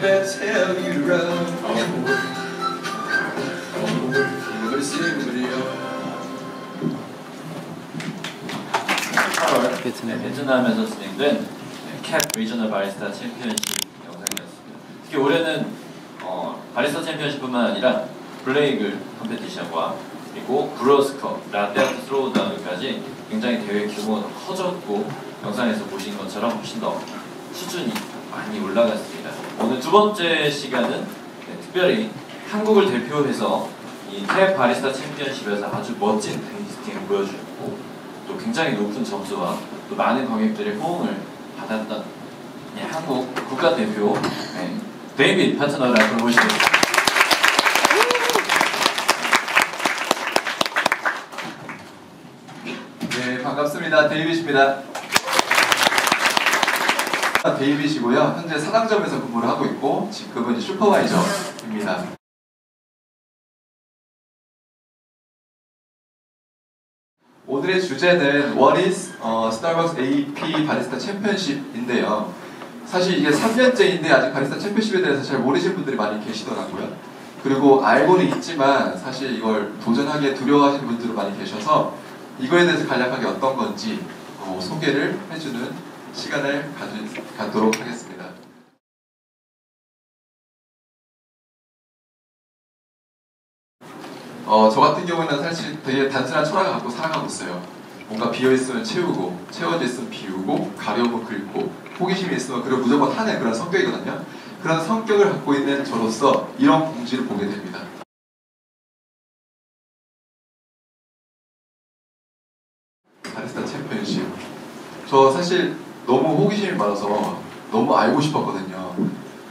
that tell you to run. Nobody see anybody else. 베트남에서 진행된 캡 리저널 바리스타 챔피언십 영상이었습니다. 특히 올해는 바리스타 챔피언십뿐만 아니라 블레이글 컴페티션과 그리고 브루어스컵, 라떼아트 스로우다운까지 굉장히 대회 규모가 더 커졌고 영상에서 보신 것처럼 훨씬 더 수준이 많이 올라갔습니다. 오늘 두 번째 시간은 특별히 한국을 대표해서 이 캡 바리스타 챔피언십에서 아주 멋진 테이스팅을 보여주고 또 굉장히 높은 점수와 또 많은 관객들의 호응을 받았던 한국 국가대표 데이빗 파트너를 앞으로 모시겠습니다. 네, 반갑습니다. 데이빗입니다. 데이빗이고요. 현재 사당점에서 근무를 하고 있고 직급은 슈퍼바이저입니다. 오늘의 주제는 What is Starbucks AP 바리스타 챔피언십인데요. 사실 이게 3년째인데 아직 바리스타 챔피언십에 대해서 잘 모르시는 분들이 많이 계시더라고요. 그리고 알고는 있지만 사실 이걸 도전하기에 두려워하시는 분들도 많이 계셔서 이거에 대해서 간략하게 어떤 건지 소개를 해주는 시간을 갖도록 하겠습니다. 저 같은 경우는 사실 되게 단순한 철학을 갖고 살아가고 있어요. 뭔가 비어있으면 채우고, 채워져 있으면 비우고, 가려우면 긁고, 호기심이 있으면 그리고 무조건 하는 그런 성격이거든요. 그런 성격을 갖고 있는 저로서 이런 공지를 보게 됩니다. 바리스타 챔피언십. 저 사실 너무 호기심이 많아서 너무 알고 싶었거든요.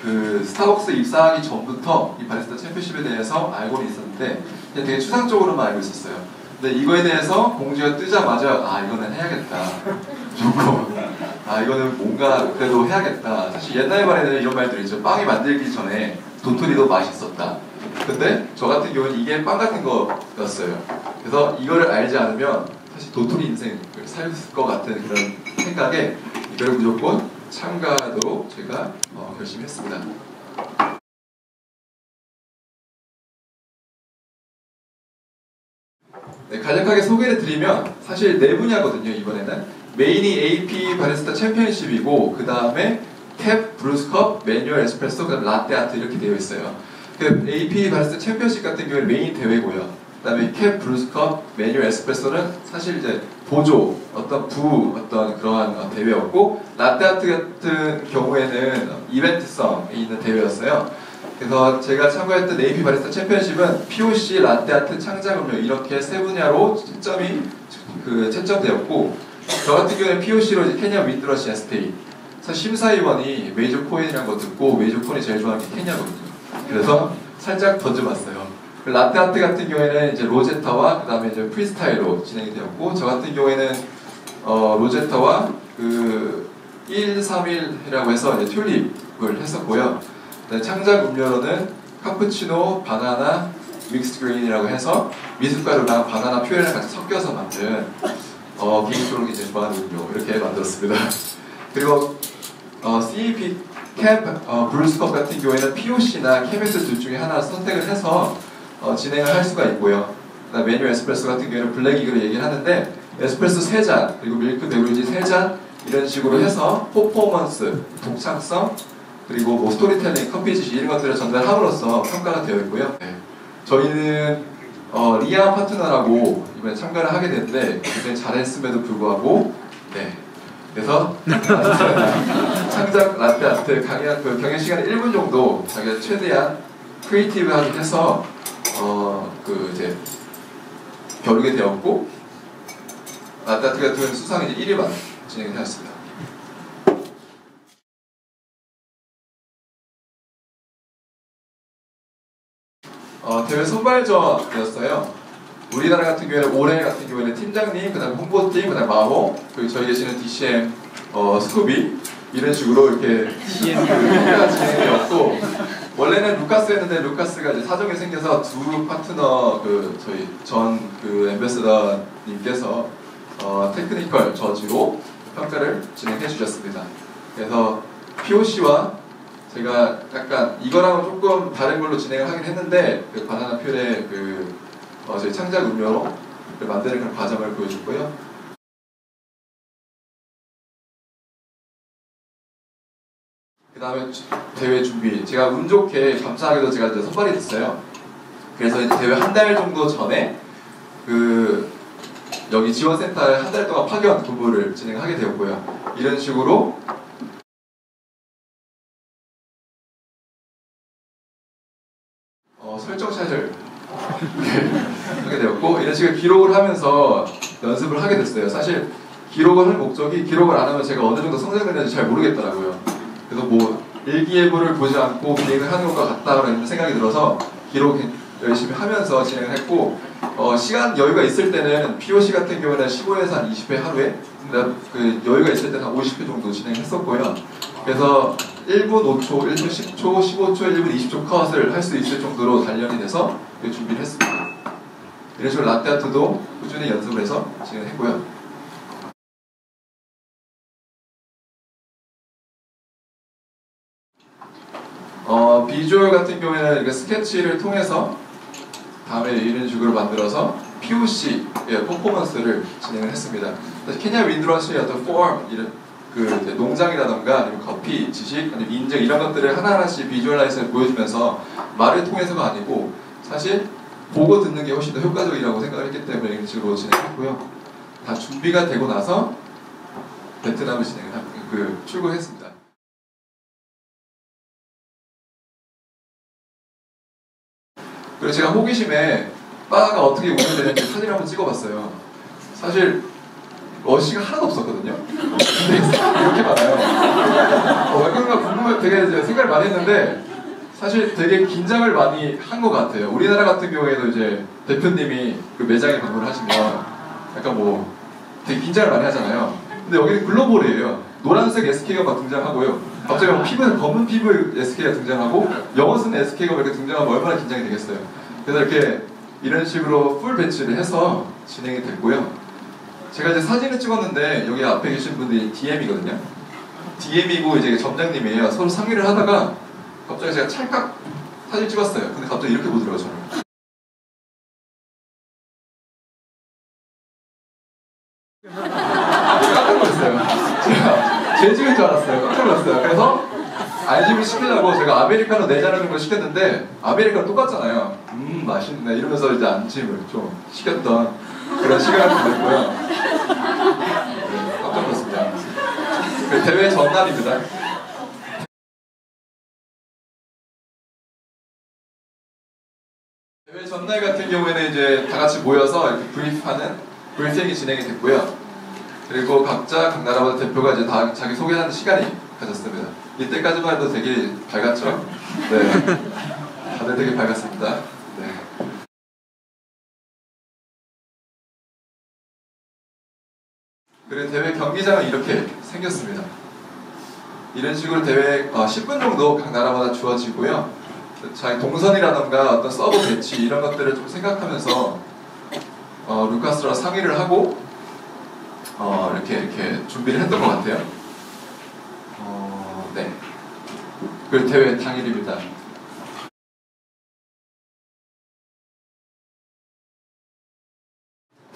그 스타벅스 입사하기 전부터 이 바리스타 챔피언십에 대해서 알고는 있었는데 그냥 되게 추상적으로만 알고 있었어요. 근데 이거에 대해서 공지가 뜨자마자 아 이거는 해야겠다. 좋고 아 이거는 뭔가 그래도 해야겠다. 사실 옛날 말에는 이런 말들이 있죠. 빵이 만들기 전에 도토리도 맛있었다. 근데 저 같은 경우는 이게 빵 같은 거였어요. 그래서 이거를 알지 않으면 사실 도토리 인생을 살 것 같은 그런 생각에 이걸 무조건 참가하도록 제가 결심했습니다. 네, 간략하게 소개를 드리면 사실 네 분야거든요. 이번에는 메인이 AP 바리스타 챔피언십이고 그 다음에 캡, 브루스컵, 매뉴얼 에스프레소, 그 다음에 라떼아트 이렇게 되어 있어요. 그 AP 바리스타 챔피언십 같은 경우에는 메인 대회고요. 그 다음에 캡, 브루스컵, 매뉴얼 에스프레소는 사실 이제 보조, 어떤 그러한 대회였고 라떼아트 같은 경우에는 이벤트성이 있는 대회였어요. 그래서 제가 참가했던 AP 바리스타 챔피언십은 POC, 라떼아트, 창작음료 이렇게 세 분야로 채점되었고 저 같은 경우에는 POC로 이제 케냐 윈드러시 에스테이. 사실 심사위원이 메이저 코인이라는 거 듣고 메이저 코인이 제일 좋아하는 게 케냐거든요. 그래서 살짝 던져봤어요. 라떼아트 같은 경우에는 이제 로제타와 그 다음에 이제 프리스타일로 진행이 되었고 저 같은 경우에는 로제타와 그 131이라고 해서 이제 튤립을 했었고요. 창작 음료로는 카푸치노, 바나나, 믹스 그린이라고 해서 미숫가루랑 바나나 퓨레를 같이 섞여서 만든 개인적으로 이제 좋아하는 음료 이렇게 만들었습니다. 그리고 CEP 캡, 브루스컵 같은 경우에는 POC나 KMS 둘 중에 하나 선택을 해서 진행을 할 수가 있고요. 메뉴 에스프레소 같은 경우에는 블랙이그로 얘기를 하는데 에스프레소 3잔 그리고 밀크 베브리지 3잔 이런 식으로 해서 퍼포먼스, 독창성 그리고 뭐 스토리텔링, 커피 지시 이런 것들을 전달함으로써 평가가 되어 있고요. 네. 저희는 리아 파트너라고 이번에 참가를 하게 됐는데 굉장히 잘했음에도 불구하고 네. 그래서 창작 라떼아트 경연 시간 1분 정도 자기가 최대한 크리에이티브하게 해서 이제 겨루게 되었고 라떼아트 같은 경우는 수상 이제 1위만 진행이 되었습니다. 대회 선발전이었어요. 우리나라 같은 경우에는 올해 같은 경우에는 팀장님, 그다음에 홍보팀, 그다음에 마호, 그리고 저희 계시는 DCM, 스쿠비 이런 식으로 이렇게 팀가 진행되었고 원래는 루카스였는데 루카스가 이제 사정이 생겨서 두 파트너 저희 전 앰베서더님께서 테크니컬 저지로 평가를 진행해 주셨습니다. 그래서 POC와 제가 약간 이거랑은 조금 다른 걸로 진행을 하긴 했는데 그 바나나 퓨레 저희 창작 음료로 만드는 그런 과정을 보여줬고요. 그 다음에 대회 준비. 제가 운 좋게 감사하게도 제가 이제 선발이 됐어요. 그래서 이제 대회 한 달 정도 전에 여기 지원센터에 한 달 동안 파견 근무를 진행하게 되었고요. 이런 식으로 설정샷을 하게 되었고, 이런 식으로 기록을 하면서 연습을 하게 됐어요. 사실 기록을 할 목적이, 기록을 안 하면 제가 어느 정도 성장했는지 잘 모르겠더라고요. 그래서 뭐 일기예보를 보지 않고 비행을 하는 것과 같다라는 생각이 들어서 기록 열심히 하면서 진행을 했고, 시간 여유가 있을 때는 POC 같은 경우는 15회에서 한 20회 하루에, 그 여유가 있을 때는 한 50회 정도 진행했었고요. 그래서 1분 5초, 1분 10초, 15초, 1분 20초 컷을 할 수 있을 정도로 단련이 돼서 준비를 했습니다. 이런 식으로 라떼아트도 꾸준히 연습을 해서 진행했고요. 비주얼 같은 경우에는 이렇게 스케치를 통해서 다음에 이런 식으로 만들어서 POC 퍼포먼스를 진행을 했습니다. 케냐 윈드러시의 어떤 폼, 이런 농장이라던가 아니면 커피, 지식, 아니면 인증 이런 것들을 하나하나씩 비주얼라이즈를 보여주면서 말을 통해서가 아니고 사실 보고 듣는 게 훨씬 더 효과적이라고 생각을 했기 때문에 이런 식으로 진행했고요. 다 준비가 되고 나서 베트남을 출국했습니다. 그래서 제가 호기심에 바가 어떻게 운영되는지 사진을 한번 찍어봤어요. 사실 러시가 하나도 없었거든요. 근데 이렇게 많아요. 왜 그런가 궁금해, 되게 이제 생각을 많이 했는데 사실 되게 긴장을 많이 한 것 같아요. 우리나라 같은 경우에도 이제 대표님이 그 매장에 방문을 하시면 약간 뭐 되게 긴장을 많이 하잖아요. 근데 여기는 글로벌이에요. 노란색 SK가 막 등장하고요. 갑자기 검은 피부 SK가 등장하고 영어 쓰는 SK가 이렇게 등장하면 얼마나 긴장이 되겠어요. 그래서 이렇게 이런 식으로 풀 배치를 해서 진행이 됐고요. 제가 이제 사진을 찍었는데 여기 앞에 계신 분들이 DM이거든요. DM이고 이제 점장님이에요. 서로 상의를 하다가 갑자기 제가 찰칵 사진 찍었어요. 근데 갑자기 이렇게 보더라고요, 저를. 깜짝 놀랐어요. 제가 제 집인 줄 알았어요. 깜짝 놀랐어요. 그래서 안심을 시키려고 제가 아메리카노 4잔 정도 시켰는데 아메리카노 똑같잖아요. 맛있네 이러면서 이제 안심을 좀 시켰던 그런 시간을 보냈고요. 네, 깜짝 놀랐습니다. 대회 전날입니다. 대회 전날 같은 경우에는 이제 다 같이 모여서 이렇게 브리핑이 진행이 됐고요. 그리고 각 나라마다 대표가 이제 다 자기 소개하는 시간이 가졌습니다. 이때까지만 해도 되게 밝았죠? 네. 다들 되게 밝았습니다. 네. 그리고 대회 경기장은 이렇게 생겼습니다. 이런 식으로 대회 10분 정도 각 나라마다 주어지고요. 자기 동선이라던가 어떤 서브 배치 이런 것들을 좀 생각하면서 루카스랑 상의를 하고 이렇게 준비를 했던 것 같아요. 네. 그 대회 당일입니다.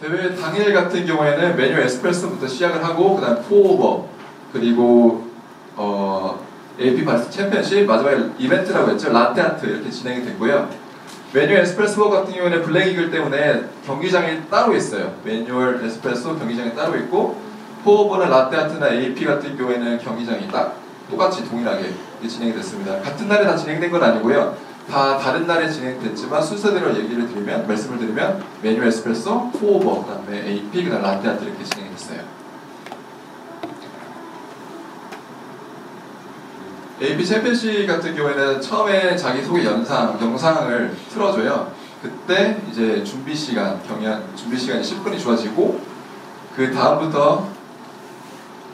대회 당일 같은 경우에는 메뉴 에스프레소부터 시작을 하고 그다음 포오버 그리고 AP 바리스타 챔피언십 마지막에 이벤트라고 했죠. 라떼아트 이렇게 진행이 됐고요. 메뉴 에스프레소 같은 경우에는 블랙이글 때문에 경기장이 따로 있어요. 매뉴얼 에스프레소 경기장이 따로 있고 포오버는 라떼아트나 AP 같은 경우에는 경기장이 딱 똑같이 동일하게 진행이 됐습니다. 같은 날에 다 진행된 건 아니고요. 다 다른 날에 진행됐지만 순서대로 말씀을 드리면 메뉴 에스프레소, 포오버, 그 다음에 AP, 그 다음 라떼아트 이렇게 진행이 됐어요. AP 챔피언십 같은 경우에는 처음에 자기소개 영상을 틀어줘요. 그때 이제 준비 시간이 10분이 주어지고 그 다음부터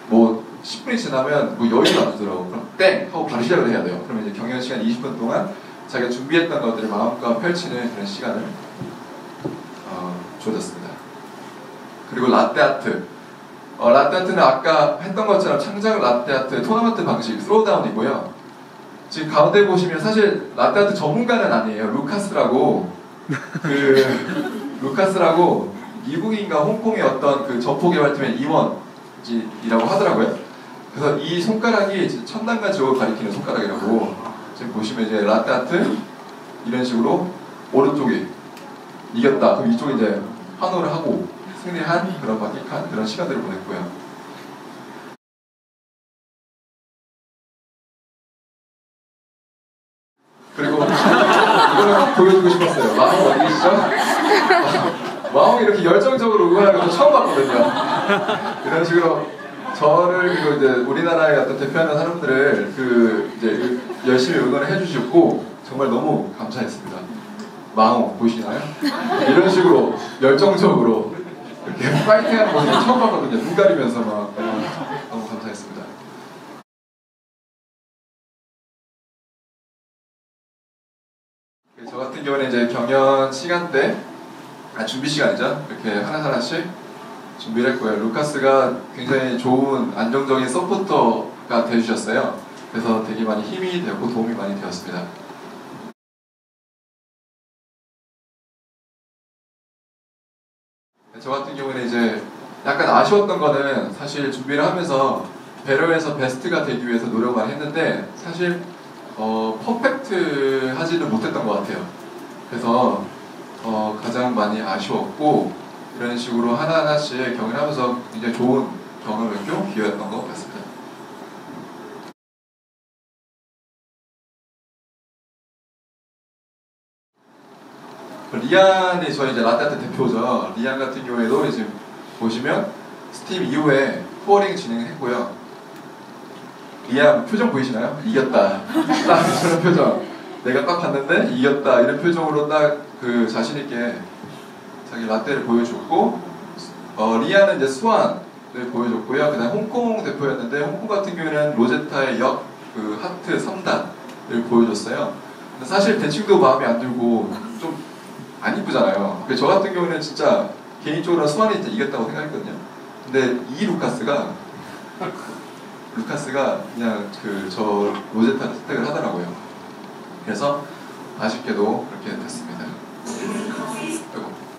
뭐 10분이 지나면 뭐 여유가 안 들어요. 그럼 땡! 하고 바로 시작을 해야 돼요. 그러면 이제 경연 시간 20분 동안 자기가 준비했던 것들을 마음껏 펼치는 그런 시간을 주어졌습니다. 그리고 라떼아트. 라떼아트는 아까 했던 것처럼 창작 라떼아트 토너먼트 방식, 스로우다운이고요. 지금 가운데 보시면 사실 라떼아트 전문가는 아니에요. 루카스라고 미국인가 홍콩의 어떤 그 점포 개발팀의 임원이라고 하더라고요. 그래서 이 손가락이 천당가지を가리키는 손가락이라고. 지금 보시면 이제 라떼아트 이런 식으로 오른쪽이 이겼다. 그럼 이쪽이 이제 환호를 하고 승리한 그런 막익한 그런 시간들을 보냈고요. 그리고 이거는 보여주고 싶었어요. 마홍 어디 계시죠? 마홍이 이렇게 열정적으로 응원하는 거 처음 봤거든요. 이런 식으로 저를 그리고 이제 우리나라의 어떤 대표하는 사람들을 그 이제 열심히 응원을 해주셨고 정말 너무 감사했습니다. 마홍 보시나요? 이런 식으로 열정적으로 이렇게 파이팅하는 모습을 처음 봤거든요. 눈 가리면서 막 너무 감사했습니다. 저 같은 경우는 이제 경연 시간대, 준비 시간이죠. 이렇게 하나하나씩 준비를 했고요. 루카스가 굉장히 좋은 안정적인 서포터가 되어주셨어요. 그래서 되게 많이 힘이 되고 도움이 많이 되었습니다. 저 같은 경우는 이제 약간 아쉬웠던 거는 사실 준비를 하면서 배럴에서 베스트가 되기 위해서 노력을 많이 했는데 사실 퍼펙트 하지는 못했던 것 같아요. 그래서 가장 많이 아쉬웠고 이런 식으로 하나하나씩 경연하면서 굉장히 좋은 경험했고 기회였던 것 같습니다. 리안이 저희 이제 라떼아트 대표죠. 리안 같은 경우에도 지금 보시면 스팀 이후에 포어링 진행했고요. 리안 표정 보이시나요? 이겼다. 딱 저런 표정. 내가 딱 봤는데 이겼다. 이런 표정으로 딱 그 자신 있게 자기 라떼를 보여줬고, 리안은 이제 수완을 보여줬고요. 그다음 홍콩 대표였는데 홍콩 같은 경우에는 로제타의 그 하트 3단을 보여줬어요. 근데 사실 대칭도 마음에 안 들고 좀 안 이쁘잖아요. 저 같은 경우는 진짜 개인적으로 수완이 이겼다고 생각했거든요. 근데 이 루카스가 그냥 저 로제타를 선택을 하더라고요. 그래서 아쉽게도 그렇게 됐습니다.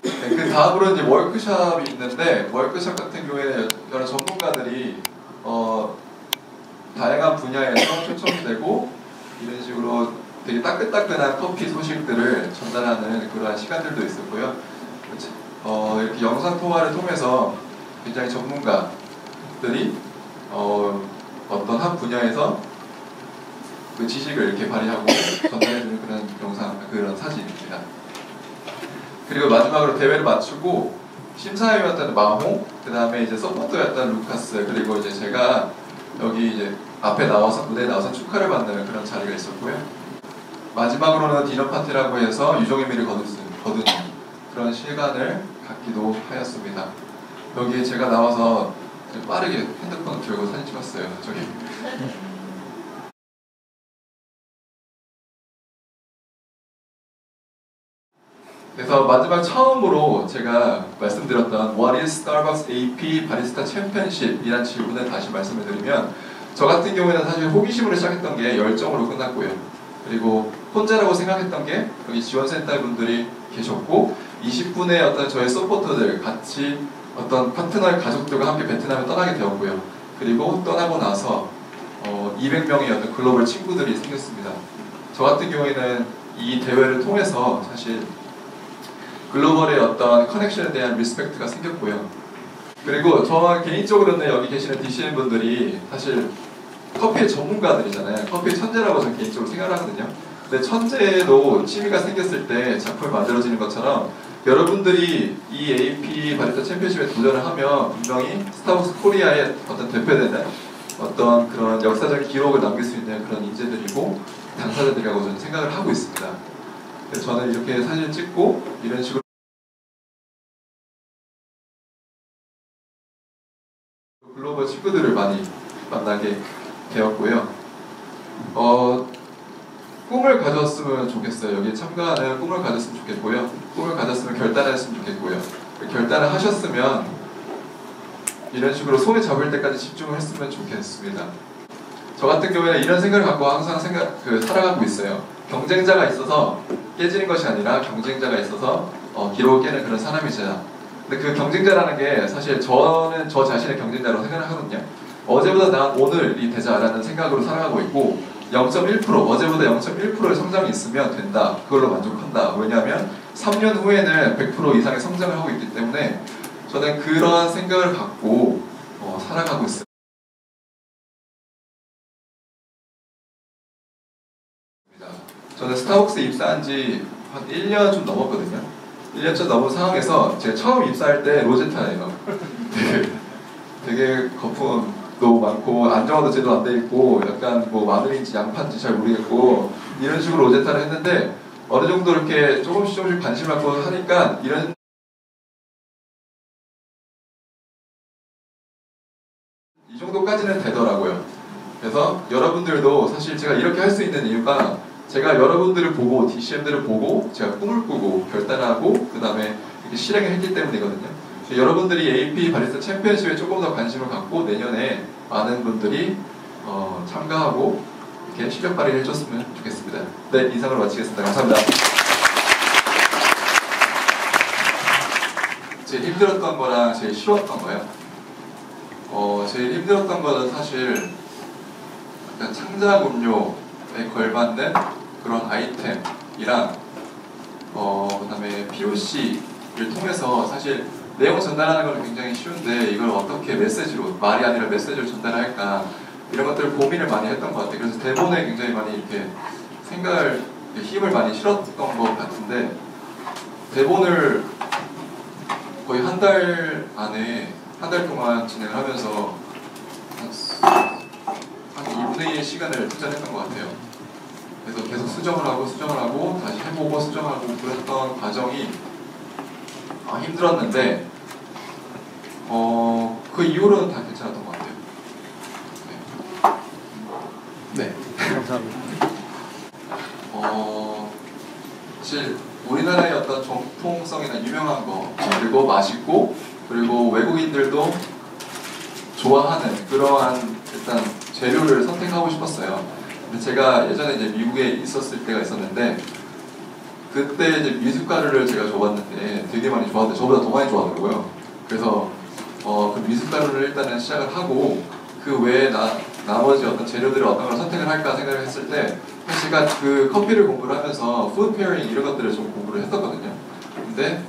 네, 그 다음으로 이제 워크숍이 있는데 워크숍 같은 경우에 여러 전문가들이 다양한 분야에서 초청되고 이런 식으로 되게 따끈따끈한 커피 소식들을 전달하는 그러한 시간들도 있었고요. 이렇게 영상 통화를 통해서 굉장히 전문가들이 어떤 한 분야에서 그 지식을 이렇게 발휘하고 전달해주는 그런 영상, 그런 사진입니다. 그리고 마지막으로 대회를 마치고 심사위원이었던 마홍, 그 다음에 이제 서포터였던 루카스, 그리고 이제 제가 여기 이제 앞에 나와서 무대에 나와서 축하를 받는 그런 자리가 있었고요. 마지막으로는 디너 파티라고 해서 유종의 미를 거두는 그런 시간을 갖기도 하였습니다. 여기에 제가 나와서 빠르게 핸드폰을 들고 사진 찍었어요. 저기. 그래서 마지막 처음으로 제가 말씀드렸던 What is Starbucks AP 바리스타 챔피언십 이란 질문을 다시 말씀을 드리면, 저 같은 경우에는 사실 호기심으로 시작했던 게 열정으로 끝났고요. 그리고 혼자라고 생각했던 게 여기 지원센터 분들이 계셨고 20분의 어떤 저의 서포터들 같이 어떤 파트너의 가족들과 함께 베트남에 떠나게 되었고요. 그리고 떠나고 나서 200명의 어떤 글로벌 친구들이 생겼습니다. 저 같은 경우에는 이 대회를 통해서 사실 글로벌의 어떤 커넥션에 대한 리스펙트가 생겼고요. 그리고 저 개인적으로는 여기 계시는 DCM 분들이 사실 커피의 전문가들이잖아요. 커피의 천재라고 저는 개인적으로 생각하거든요. 근데 천재에도 취미가 생겼을 때 작품이 만들어지는 것처럼 여러분들이 이 AP 바리스타 챔피언십에 도전을 하면 분명히 스타벅스 코리아의 어떤 대표되는 어떤 그런 역사적인 기록을 남길 수 있는 그런 인재들이고 당사자들이라고 저는 생각을 하고 있습니다. 그래서 저는 이렇게 사진을 찍고 이런 식으로 글로벌 친구들을 많이 만나게 되었고요. 꿈을 가졌으면 좋겠어요. 여기에 참가하는 꿈을 가졌으면 좋겠고요. 꿈을 가졌으면 결단을 했으면 좋겠고요. 결단을 하셨으면 이런 식으로 손에 잡을 때까지 집중을 했으면 좋겠습니다. 저 같은 경우에는 이런 생각을 갖고 항상 살아가고 있어요. 경쟁자가 있어서 깨지는 것이 아니라 경쟁자가 있어서 기록을 깨는 그런 사람이자. 근데 그 경쟁자라는 게 사실 저는 저 자신의 경쟁자라고 생각을 하거든요. 어제보다 난 오늘이 되자라는 생각으로 살아가고 있고 0.1% 어제보다 0.1%의 성장이 있으면 된다. 그걸로 만족한다. 왜냐하면 3년 후에는 100% 이상의 성장을 하고 있기 때문에 저는 그러한 생각을 갖고 살아가고 있어요. 저는 스타벅스 입사한 지 한 1년 좀 넘었거든요. 1년 좀 넘은 상황에서 제가 처음 입사할 때 로제타예요. 되게 거품도 많고 안정화도 제대로 안 돼 있고 약간 뭐 마늘인지 양파인지 잘 모르겠고 이런 식으로 로제타를 했는데 어느 정도 이렇게 조금씩 관심을 갖고 하니까 이 정도까지는 되더라고요. 그래서 여러분들도 사실 제가 이렇게 할 수 있는 이유가 제가 여러분들을 보고 DCM들을 보고 제가 꿈을 꾸고 결단하고 그 다음에 이렇게 실행을 했기 때문이거든요. 여러분들이 AP 바리스타 챔피언십에 조금 더 관심을 갖고 내년에 많은 분들이 참가하고 이렇게 실력 발휘를 해줬으면 좋겠습니다. 네, 이상으로 마치겠습니다. 감사합니다. 제일 힘들었던 거랑 제일 쉬웠던 거요. 제일 힘들었던 거는 사실 약간 창작 음료에 걸맞는 그런 아이템이랑 그 다음에 POC를 통해서 사실 내용 전달하는 건 굉장히 쉬운데 이걸 어떻게 메시지로, 말이 아니라 메시지로 전달할까 이런 것들을 고민을 많이 했던 것 같아요. 그래서 대본에 굉장히 많이 이렇게 힘을 많이 실었던 것 같은데 대본을 거의 한 달 안에 한 달 동안 진행을 하면서 한 2분의 1 시간을 투자했던 것 같아요. 그래서 계속 수정을 하고 다시 해보고 수정하고 그랬던 과정이 힘들었는데 그 이후로는 다 괜찮았던 것 같아요. 네. 감사합니다. 사실 우리나라의 어떤 정통성이나 유명한 거 그리고 맛있고 그리고 외국인들도 좋아하는 그러한 일단 재료를 선택하고 싶었어요. 근데 제가 예전에 이제 미국에 있었을 때가 있었는데 그때 이제 미숫가루를 제가 줘봤는데 되게 많이 좋아하는데 저보다 더 많이 좋아하더라고요. 그래서 그 미숫가루를 일단은 시작을 하고 그 외에 나머지 어떤 재료들을 어떤 걸 선택을 할까 생각을 했을 때 제가 그 커피를 공부를 하면서 푸드 페어링 이런 것들을 좀 공부를 했었거든요. 근데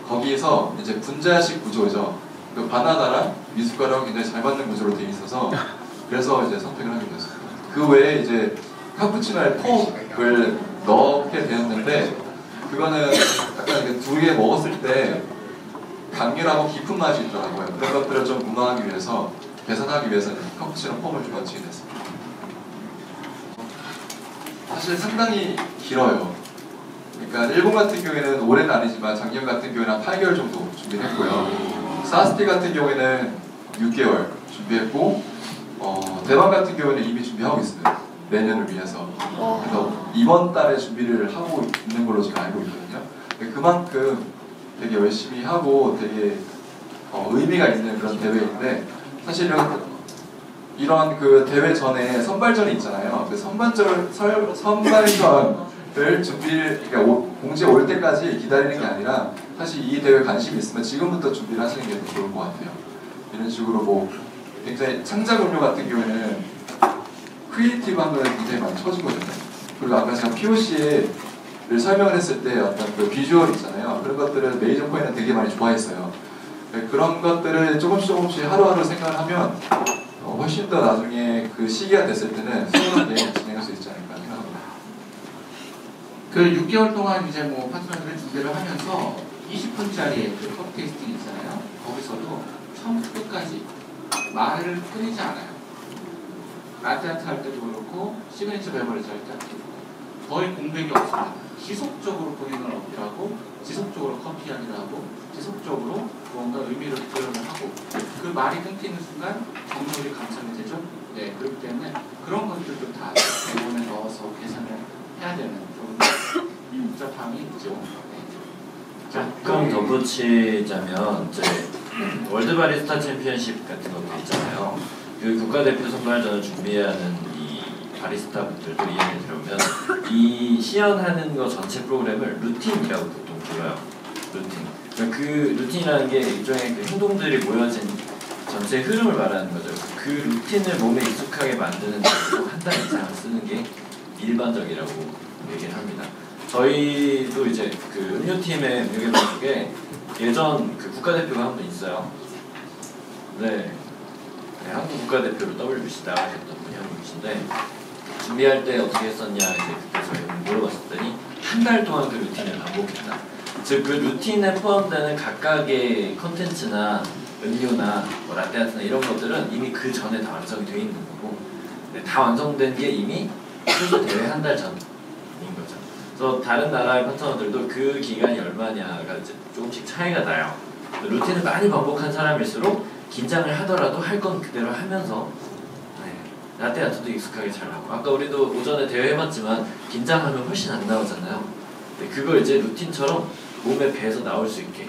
거기서 이제 분자식 구조죠. 그 바나나랑 미숫가루랑 굉장히 잘 맞는 구조로 되어 있어서 그래서 이제 선택을 하게 됐습니다. 그 외에 이제 카푸치노에 폼을 넣게 되었는데 그거는 약간 두 개 먹었을 때 강렬하고 깊은 맛이 있더라고요. 그런 것들을 좀 무마하기 위해서 개선하기 위해서는 카푸치노 폼을 좀 넣게 됐습니다. 사실 상당히 길어요. 그러니까 일본 같은 경우에는 올해는 아니지만 작년 같은 경우에는 한 8개월 정도 준비를 했고요. 사스티 같은 경우에는 6개월 준비했고 대만 같은 경우에는 이미 준비하고 있습니다. 내년을 위해서. 그래서 이번 달에 준비를 하고 있는 걸로 제가 알고 있거든요. 그만큼 되게 열심히 하고 되게 의미가 있는 그런 대회인데 사실 이런 그 대회 전에 선발전이 있잖아요. 그 선발전을 그러니까 공지에 올 때까지 기다리는 게 아니라 사실 이 대회 관심이 있으면 지금부터 준비를 하시는 게 더 좋을 것 같아요. 이런 식으로 뭐 굉장히 창작 음료 같은 경우에는 크리에이티브한 거에 굉장히 많이 쳐주거든요. 그리고 아까 제가 POC를 설명을 했을 때 어떤 그 비주얼 있잖아요. 그런 것들을 메이저 코인은 되게 많이 좋아했어요. 그런 것들을 조금씩 하루하루 생각을 하면 훨씬 더 나중에 그 시기가 됐을 때는 수월하게 진행할 수 있지 않을까 생각합니다. 그 6개월 동안 이제 뭐 파트너들을 준비를 하면서 20분짜리 그 컵 테이스팅 있잖아요. 거기서도 처음부터 끝까지 말을 끊이지 않아요. 라떼아트 할 때도 그렇고 시그니처 베버리지 할 때도 그렇고 거의 공백이 없습니다. 지속적으로 본인을 어필하고 지속적으로 커피 이야기를 하고 지속적으로 뭔가 의미를 표현을 하고 그 말이 끊기는 순간 정렬이 감상이 되죠. 네, 그렇기 때문에 그런 것들도 다 대본에 넣어서 계산을 해야 되는 좀 복잡함이 있죠. 네. 자, 조금 덧붙이자면 이제 월드 바리스타 챔피언십 같은 것도 있잖아요. 그 국가대표 선발전을 준비해야 하는 이 바리스타 분들도 이해를 들어보면 이 시연하는 거 전체 프로그램을 루틴이라고 보통 불러요. 루틴. 그러니까 그 루틴이라는 게 일종의 그 행동들이 모여진 전체 흐름을 말하는 거죠. 그 루틴을 몸에 익숙하게 만드는 데 한 달 이상 쓰는 게 일반적이라고 얘기를 합니다. 저희도 이제 그 음료팀의 음료개발 쪽에 예전 그 국가대표가 한 분 있어요. 네, 한국 국가대표로 WBC 나가셨던 분이 한 분이신데 준비할 때 어떻게 했었냐 이제 그때 저희 물어봤었더니 한 달 동안 그 루틴을 반복했다. 즉 그 루틴에 포함되는 각각의 컨텐츠나 음료나 뭐 라떼아트나 이런 것들은 이미 그 전에 다 완성이 되어 있는 거고 다 완성된 게 이미 최소 대회 한 달 전인 거죠. 그래서 다른 나라의 파트너들도 그 기간이 얼마냐가 이제 조금씩 차이가 나요. 루틴을 많이 반복한 사람일수록 긴장을 하더라도 할 건 그대로 하면서 라떼아트도 익숙하게 잘 하고 아까 우리도 오전에 대회 해봤지만 긴장하면 훨씬 안 나오잖아요. 그걸 이제 루틴처럼 몸에 배에서 나올 수 있게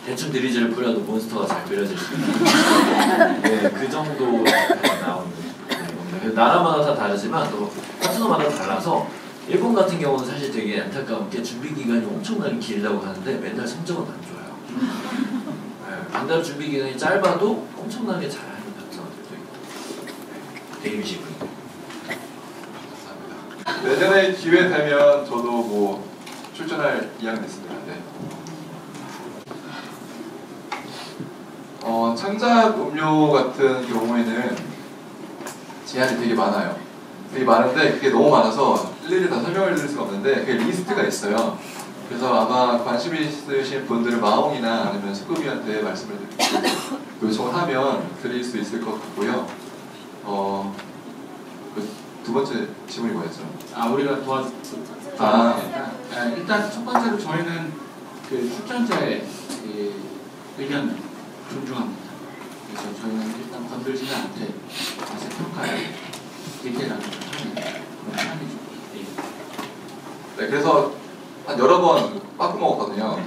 대충 드리즐을 뿌려도 몬스터가 잘 그려질 수 있는 그 정도 나오는 겁니다. 나라마다 다 다르지만 또 파트너마다 달라서 일본 같은 경우는 사실 되게 안타까운 게 준비 기간이 엄청나게 길다고 하는데 맨날 성적은 안 좋아요. 반대로 준비 기간이 짧아도 엄청나게 잘하는 파트너들도 있고 되게 미시군요. 감사합니다. 내년에 기회 되면 저도 뭐 출전할 의향이 있습니다. 네. 창작 음료 같은 경우에는 제한이 되게 많아요. 되게 많은데 그게 너무 많아서 일일이 다 설명을 드릴 수가 없는데 그게 리스트가 있어요. 그래서 아마 관심 있으신 분들은 마홍이나 아니면 스쿠비한테 말씀을 드리고 요청을 하면 드릴 수 있을 것 같고요. 두 번째 질문이 뭐였죠? 우리가 도와줄 일단 첫 번째로 저희는 그 출전자의 의견을 존중합니다. 그래서 저희는 일단 건들지는 않되 맛의 평가에 디테일하게 하는 그런 편이죠. 네, 그래서 한 여러 번 빠꾸 먹었거든요.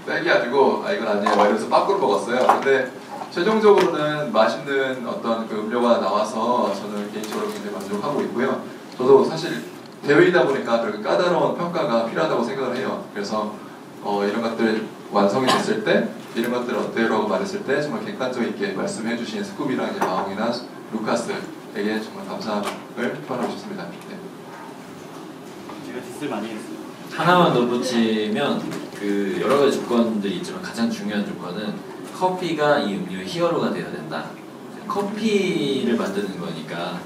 빼기가지고 이건 아니에요 이러면서 빠꾸를 먹었어요. 근데 최종적으로는 맛있는 어떤 그 음료가 나와서 저는 개인적으로 굉장히 만족하고 있고요. 저도 사실 대회이다 보니까 그렇게 까다로운 평가가 필요하다고 생각을 해요. 그래서 이런 것들 완성이 됐을 때 이런 것들 어때요라고 말했을 때 정말 객관적 있게 말씀해 주신 스쿠비랑 마홍이나 루카스에게 정말 감사함을 표현하고 싶습니다. 네. 제가 디스를 많이 했어요. 하나만 덧붙이면 그 여러 가지 조건들이 있지만 가장 중요한 조건은 커피가 이 음료의 히어로가 되어야 된다. 커피를 만드는 거니까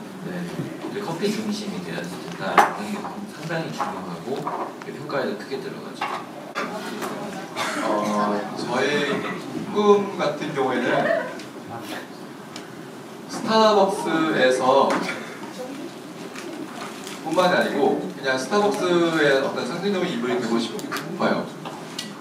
커피 중심이 되어야 된다. 이게 상당히 중요하고 평가에도 크게 들어가죠. 저의 꿈 같은 경우에는 스타벅스에서 뿐만이 아니고 그냥 스타벅스의 어떤 상징적인 인물이 되고 싶어요.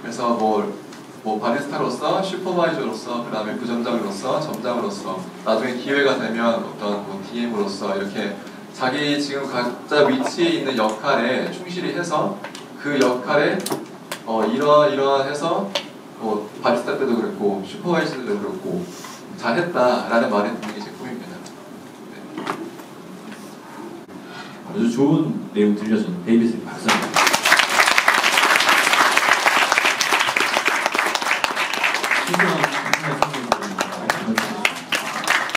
그래서 뭐 바리스타로서, 슈퍼바이저로서, 그 다음에 부점장으로서, 점장으로서, 나중에 기회가 되면 어떤 뭐 DM으로서 이렇게 자기 지금 각자 위치에 있는 역할에 충실히 해서 그 역할에 이러해서 뭐 바리스타 때도 그랬고 슈퍼바이저 때도 그랬고 잘했다라는 말이 드는 게 제 꿈입니다. 네. 아주 좋은 내용 들려준 데이비스 박사님.